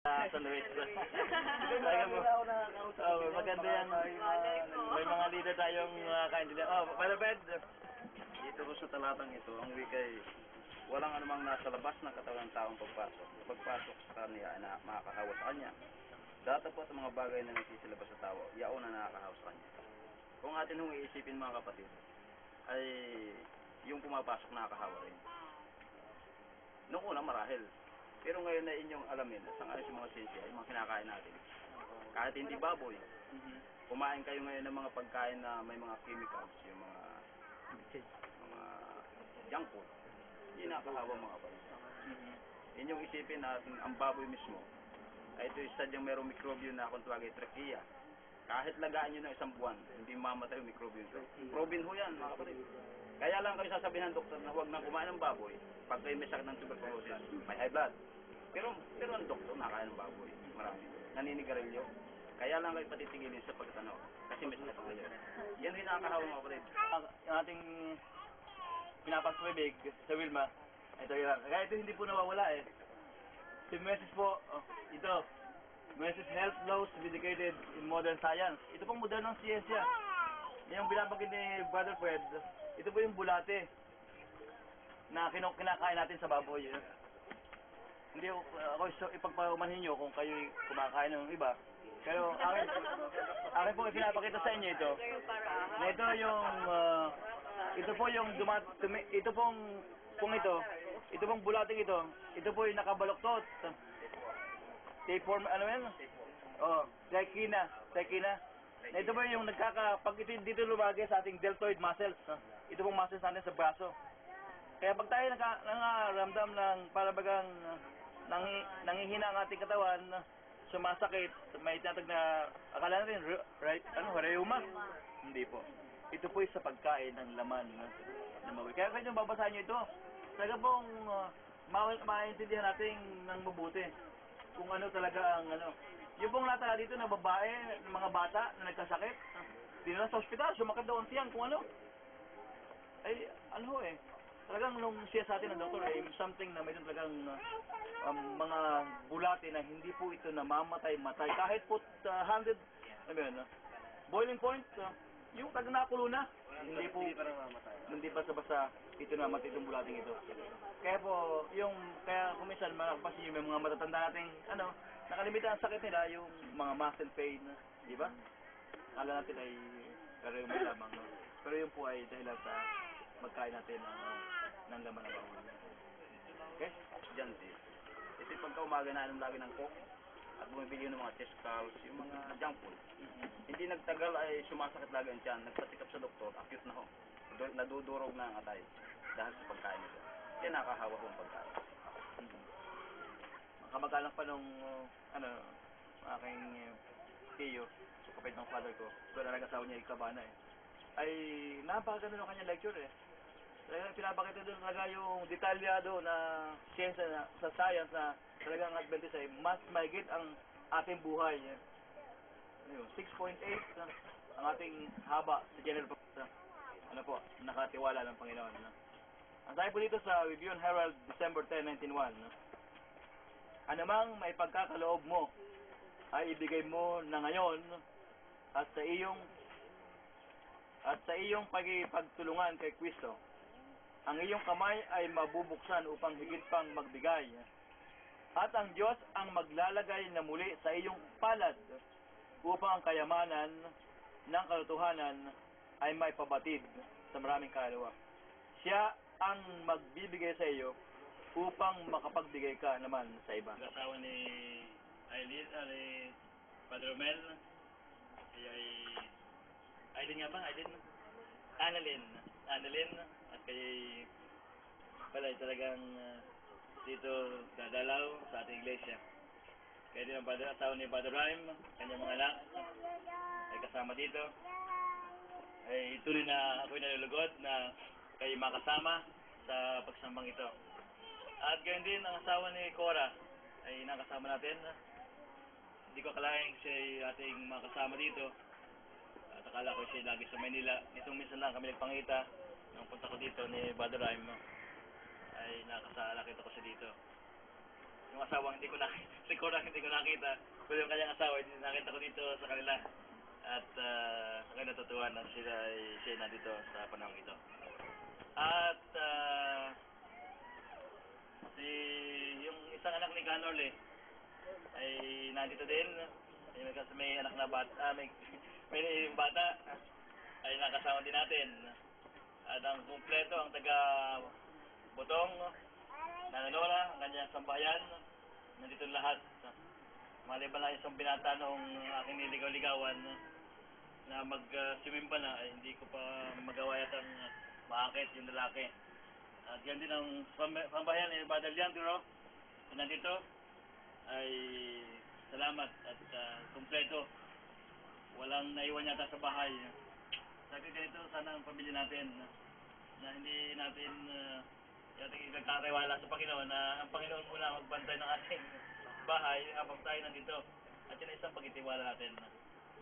Sa Luis. Maganda yan. May mga leader tayong kaintindihan. Palaped. Dito ko sa talatang ito, ang wikay, walang anumang nasa labas ng katawan ng taong pagpasok. Pagpasok sa kanya ay makakahawa sa kanya. Datapot ang mga bagay na nagsisilabas sa tao, yaon na nakakahawa sa kanya. Kung atin hong iisipin mga kapatid, ay yung pumapasok nakakahawa rin. Noong una marahil, pero ngayon na inyong alamin, sa ngayon sa mga siyensya, ay mga kinakain natin. Kahit hindi baboy, kumain kayo ngayon ng mga pagkain na may mga chemicals, yung mga junk food, hindi nakakahawa mga kapatid. Inyong isipin na ang baboy mismo, ay ito yung sadyang mayroong mikrobyo na kung tawagay trachea. Kahit lagaan nyo ng isang buwan, hindi mamatay yung mikrobyo ito. Proven ho yan mga kapatid. Kaya lang kayo sasabihin ng doktor na huwag nang kumain ng baboy pag kayo may sakit ng tuberculosis, may high blood. Pero ang doktor nakain ng baboy, marami. Naninigarilyo. Kaya lang kayo patitigilin sa pagtanaw kasi may sakit kayo. Yan rin nakakahawa mga kapatid. Yung ating pinapasubig sa Wilma, ito yan. Kaya ito hindi po nawawala eh. Si message po, ito. Message health laws vindicated in modern science. Ito pong modernong siyensya. Yung binabagay ni Brother Fred, ito po yung bulate na kinakain natin sa baboy. Hindi ako ipagpaumanhin nyo kung kayo kumakain ng iba. Pero akin po pinapakita sa inyo ito. Na ito po yung ito pong bulating ito po yung nakabaloktot. Tapeworm, ano yan? Trachea. Na ito po yung pag ito dito lumagay sa ating deltoid muscles. Ito pong muscles natin sa braso. Kaya pag tayo nakaramdam ng parabagang nangihina ang ating katawan, sumasakit, may tinatag na akala natin rheuma. Hindi po. Ito po yung sa pagkain ng laman na mawi. Kaya kanyang babasahin nyo ito. Talaga pong maintindihan natin ng mabuti kung ano talaga ang yung pong latala dito na babae, ng mga bata na nagkasakit, dinala sa ospital, sumakit daw ang tiyan kung ano. Ay, talagang nung siya sa atin ng doktor something na mayroon talagang mga bulate na hindi po ito namamatay-matay. Kahit po 100, boiling point, yung tagang nakulo na, hindi basta-basta ito namatay itong bulating ito. Kaya po, kaya kung minsan makapasin yung mga matatanda nating, nakalimitan ang sakit nila, yung mga muscle pain, di ba? Kala natin ay karayong may lamang, no? Pero yun po ay dahil sa magkain natin ng laman ng baboy. Okay? Diyan din. Ito yung pagka umaga na lagi ng coke at bumibili ng mga chest calls, yung mga junk food. Hindi nagtagal ay sumasakit lagi ang tiyan. Nagpatikap sa doktor, acute na ho. Nadudurog na ang atay dahil sa pagkain nito. Kaya nakahawa ho ang pagkain. Kamagalang pa nung aking tiyo, so kapit ng father ko, so nag-asawa niya ikabana ay napakaganda ng kanyang lecture Talagang pinapakita doon talaga yung detalyado na siyensya sa science na talagang Adventist ay mas mahigit ang ating buhay. 6.8 ang ating haba sa general nakatiwala ng Panginoon. Ang sabi po dito sa Review and Herald, December 10, 1901, anumang may pagkakaloob mo ay ibigay mo na ngayon at sa iyong pagtulungan kay Kristo. Ang iyong kamay ay mabubuksan upang higit pang magbigay. At ang Diyos ang maglalagay na muli sa iyong palad upang ang kayamanan ng katotohanan ay may pabatid sa maraming kaluluwa. Siya ang magbibigay sa iyo upang makapagbigay ka naman sa iba. Kasawa ni Aileen, Padre Romel, Aileen nga ba? Annalyn, at kay pala'y talagang dito dadalaw sa ating iglesia. Kaya din ang asawa ni Padre Rhyme, kanyang mga anak, ay kasama dito. Ay tuloy na ako'y nalulugod na kayo makasama sa pagsambang ito. At gayon din ang asawa ni Cora ay nakasama natin. Hindi ko akalain siya ay ating makasama dito. At akala ko siya lagi sa Manila. Nitong minsan lang kami nagpangita. Nung punta ko dito ni Brother Rhyme, ay nakita ko siya dito. yung asawang hindi ko nakita, si Cora hindi ko nakita, pero yung kanyang asawa, hindi nakita ko dito sa kanila. At ako'y natutuwa na siya nandito sa panahon ito. At yung isang anak ni Canorle ay nandito din. May anak na bata, may bata ay nakasama din natin. At ang kumpleto, ang taga Botong, Nananola, ang kanyang sambahayan, nandito lahat. Maliban lang isang binata noong aking niligaw-ligawan na mag-swimming pa na, ay hindi ko pa magawa yatang maakit yung lalaki. At yan din ang sambahayan ni Brother Leandro na nandito ay salamat at kumpleto. Walang naiwan yata sa bahay. Sabi ganito, sana ang pamilya natin na hindi natin yating nagkakaiwala sa Panginoon na ang Panginoon muna magbantay ng ating bahay habang tayo nandito. At yun ay isang pagtitiwala natin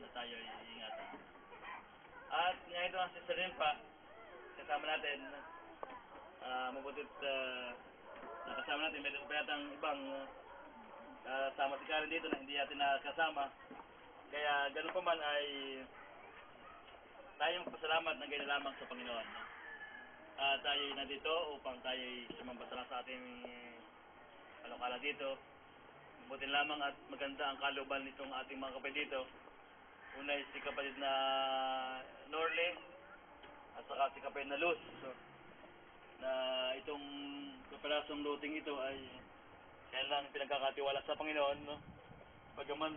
na tayo ay iingatan. At ngayon ito ang Sister Rimpa, kasama natin. Mabutit nakasama natin. Meron pa yatang ibang kasama si Karen dito na hindi natin nakasama. Kaya ganun pa man ay tayong pasalamat na ganyan lamang sa Panginoon. Tayo ay nandito upang tayo ay sumambasala sa ating alokala dito. Mabuti lamang at maganda ang kalooban nitong ating mga kapatid dito. Una si kapatid na Norle at saka si kapatid na Luz. Na itong kaparasong loting ito ay kaya lang pinagkakatiwala sa Panginoon. Pagaman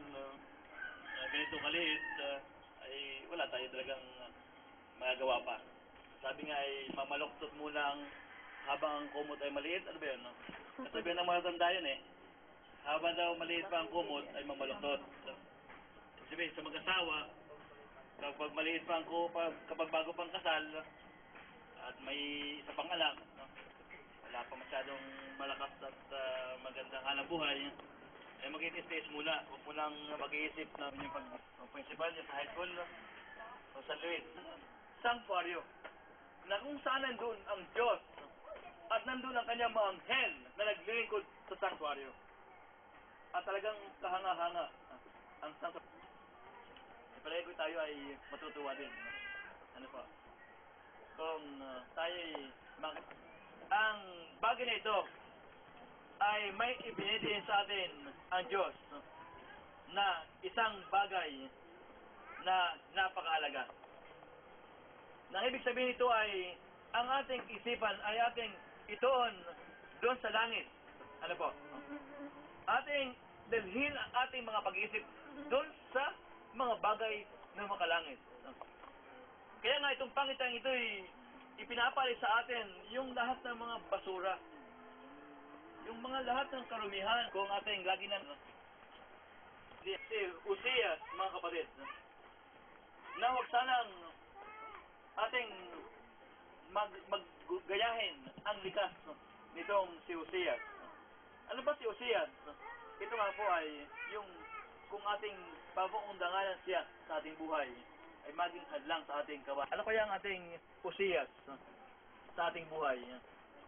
ganito kaliit ay wala tayo talagang magagawa pa. Sabi nga ay mamaluktot muna habang ang kumot ay maliit. Ano ba yun? Kasabihan ng mga tanda yun eh. Habang daw maliit pa ang kumot ay mamaluktot. Sabihin sa mag-asawa, kapag maliit pa ang kumot, kapag bago pang kasal at may isa pang anak, wala pa masyadong malakas at magandang hanap buhay, ay mag-i-stage muna. Huwag mo nang mag-iisip na yung pag-principal niya sa high school o San Luis. Sanctuaryo na kung saan nandun ang Diyos at nandun ang kanyang mga anghel na naglilingkod sa sanctuaryo. At talagang kahanga-hanga ang sanctuaryo. Palagi ko tayo ay matutuwa din. Ano pa? Kung tayo ay ang bagay na ito ay may ibinigay sa atin ang Diyos na isang bagay na napakaalaga. Nang ibig sabihin ito ay ang ating isipan ay ating itoon doon sa langit. Ano po? Ating dalhin ang ating mga pag-iisip doon sa mga bagay na makalangit. Kaya nga itong pangitan ito ay ipinapali sa atin yung lahat ng mga basura. Yung mga lahat ng karumihan kung ating lagi na si Uzias, mga kapatid, na huwag sanang ating maggayahin ang likas nitong si Uzias. Ano ba si Uzias? Ito nga po ay yung kung ating papaundanganan siya sa ating buhay ay maging hadlang sa ating kawan. Ano kaya ang ating Uzias sa ating buhay?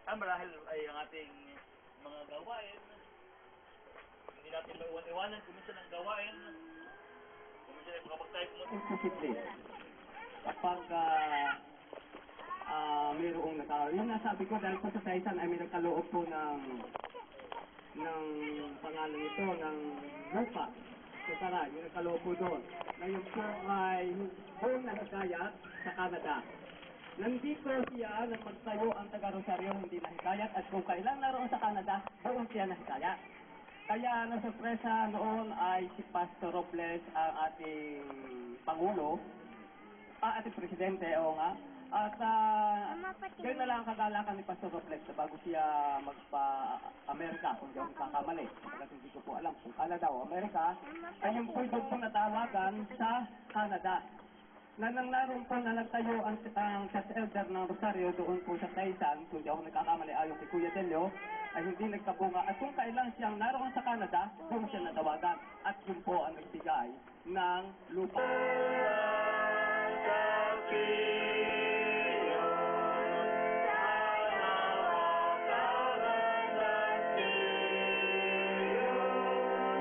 Marahil ay ang ating mga gawain. Hindi natin maiwan-iwanan kung minsan ang gawain. Kung minsan ay kapag tayo pumunta. Imposible. Kapag mayroong yung nasabi ko dahil po sa Taisan ay may nagkaloob po ng pangalan nito ng Lupa. So tara, yung nagkaloob po doon. Ngayon po ay buong nahikayat sa Canada. Nandito siya nang magtayo ang taga Rosario, hindi nahikayat, at kung kailan naroon sa Canada, buong siya nahikayat. Kaya nasurpresa noon ay si Pastor Robles, ang ating Pangulo, ating Presidente, o nga. At yun na lang ang kagalakan ni Pastor Robles na bago siya magpa-Amerika, kung di ako kakamali. Kasi hindi ko po alam kung Canada o Amerika, ay yung po doon po natawagan sa Canada. Na nang naroon po na nagtayo ang church elder ng Rosario doon po sa Taisan, kung di ako nagkakamali ayon kay Kuya Delio, ay hindi nagkabunga. At kung kailan siyang naroon sa Canada, doon siya natawagan. At yun po ang nagbigay ng lupa.